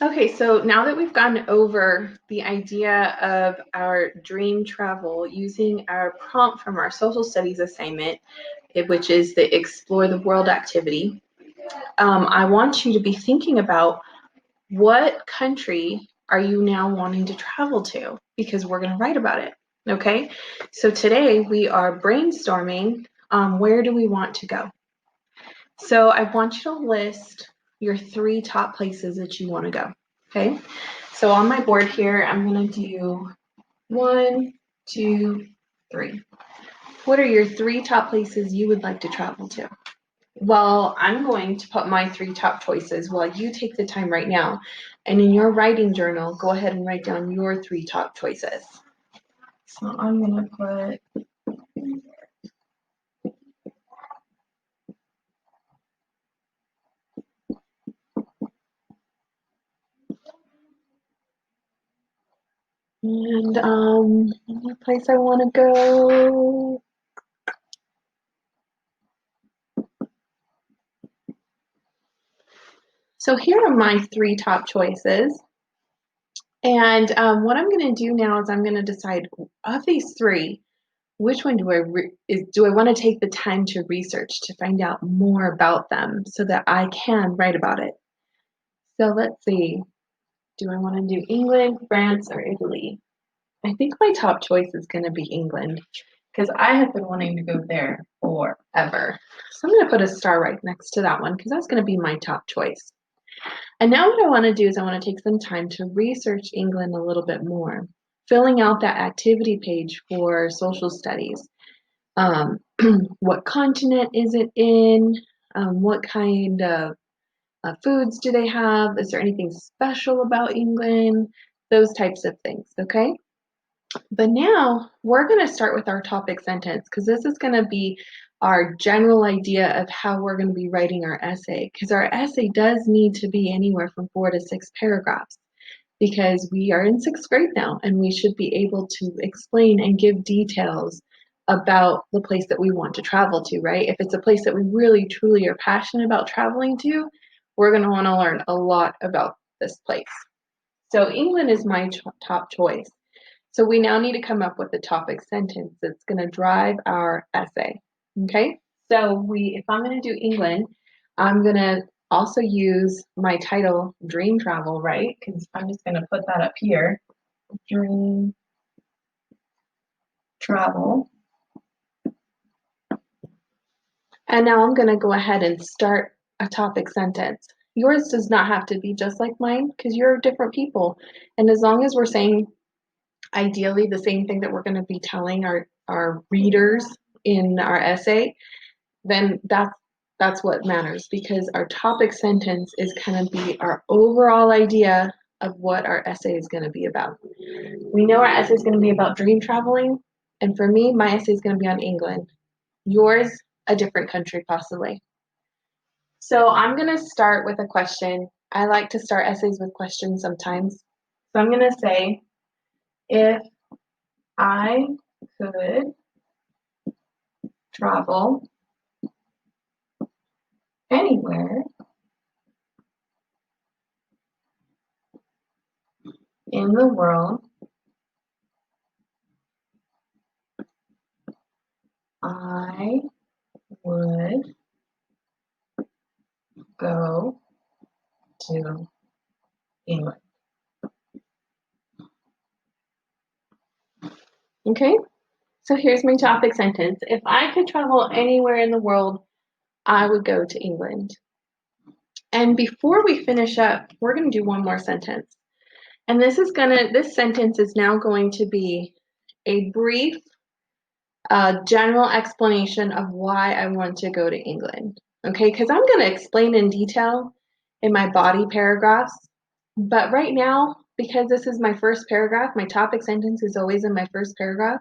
Okay, so now that we've gone over the idea of our dream travel using our prompt from our social studies assignment, which is the Explore the World activity, I want you to be thinking about what country are you now wanting to travel to? Because we're going to write about it. Okay, so today we are brainstorming where do we want to go? So I want you to list your 3 top places that you want to go. Okay, so on my board here, I'm going to do 1, 2, 3. What are your 3 top places you would like to travel to? Well, I'm going to put my 3 top choices while you take the time right now. And in your writing journal, go ahead and write down your 3 top choices. So I'm going to put and the place I want to go. So here are my 3 top choices. And what I'm going to do now is I'm going to decide of these 3, which one do I want to take the time to research to find out more about them so that I can write about it. So let's see. Do I want to do England, France, or Italy? I think my top choice is going to be England because I have been wanting to go there forever. So I'm going to put a star right next to that one because that's going to be my top choice. And now what I want to do is I want to take some time to research England a little bit more, filling out that activity page for social studies. What continent is it in? What kind of foods do they have? Is there anything special about England? Those types of things, okay? But now we're going to start with our topic sentence because this is going to be our general idea of how we're going to be writing our essay. Because our essay does need to be anywhere from 4 to 6 paragraphs because we are in 6th grade now and we should be able to explain and give details about the place that we want to travel to, right? If it's a place that we really truly are passionate about traveling to, we're going to want to learn a lot about this place. So England is my top choice. So we now need to come up with a topic sentence that's going to drive our essay. Okay? So if I'm going to do England, I'm going to also use my title, Dream Travel, right? Because I'm just going to put that up here. Dream Travel. And now I'm going to go ahead and start a topic sentence. Yours does not have to be just like mine because you're different people. And as long as we're saying ideally the same thing that we're going to be telling our readers in our essay, then that's what matters because our topic sentence is going to be our overall idea of what our essay is going to be about. We know our essay is going to be about dream traveling, and for me, my essay is going to be on England. Yours, a different country possibly. So I'm going to start with a question. I like to start essays with questions sometimes. So I'm going to say, if I could travel anywhere in the world, I would go to England. Okay, so here's my topic sentence. If I could travel anywhere in the world, I would go to England. And before we finish up, we're going to do one more sentence. And this sentence is now going to be a brief, general explanation of why I want to go to England. Okay, because I'm going to explain in detail in my body paragraphs. But right now, because this is my first paragraph, my topic sentence is always in my first paragraph.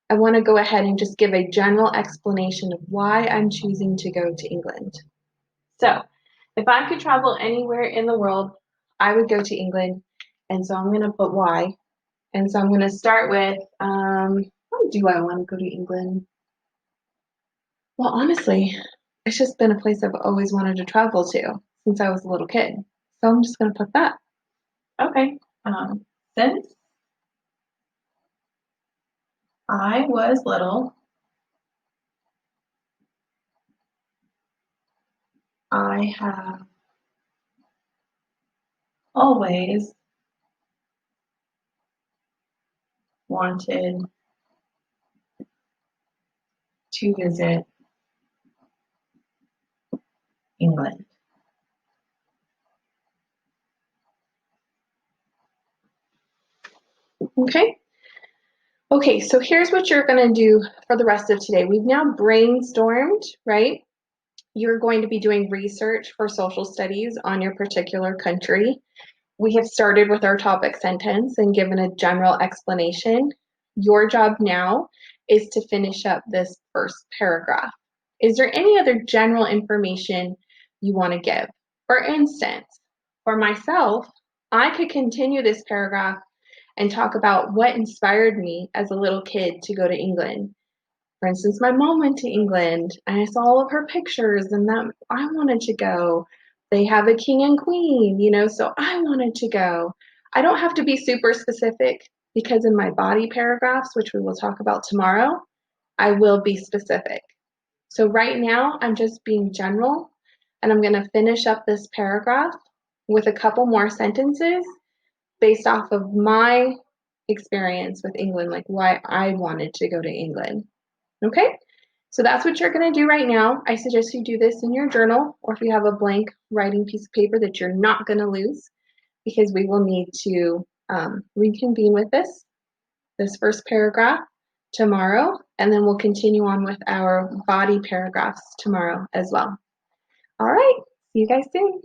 I want to go ahead and just give a general explanation of why I'm choosing to go to England. So, if I could travel anywhere in the world, I would go to England. And so I'm going to put why. And so I'm going to start with why do I want to go to England? Well, honestly, it's just been a place I've always wanted to travel to since I was a little kid. So I'm just going to put that. Okay. Since I was little, I have always wanted to visit England. Okay. Okay, so here's what you're going to do for the rest of today. We've now brainstormed, right? You're going to be doing research for social studies on your particular country. We have started with our topic sentence and given a general explanation. Your job now is to finish up this first paragraph. Is there any other general information you want to give? For instance, for myself, I could continue this paragraph and talk about what inspired me as a little kid to go to England. For instance, my mom went to England and I saw all of her pictures and that I wanted to go. They have a king and queen, so I wanted to go. I don't have to be super specific because in my body paragraphs, which we will talk about tomorrow, I will be specific. So right now, I'm just being general and I'm going to finish up this paragraph with a couple more sentences based off of my experience with England, like why I wanted to go to England. Okay? So that's what you're going to do right now. I suggest you do this in your journal or if you have a blank writing piece of paper that you're not going to lose because we will need to reconvene with this first paragraph tomorrow, and then we'll continue on with our body paragraphs tomorrow as well. All right, see you guys soon.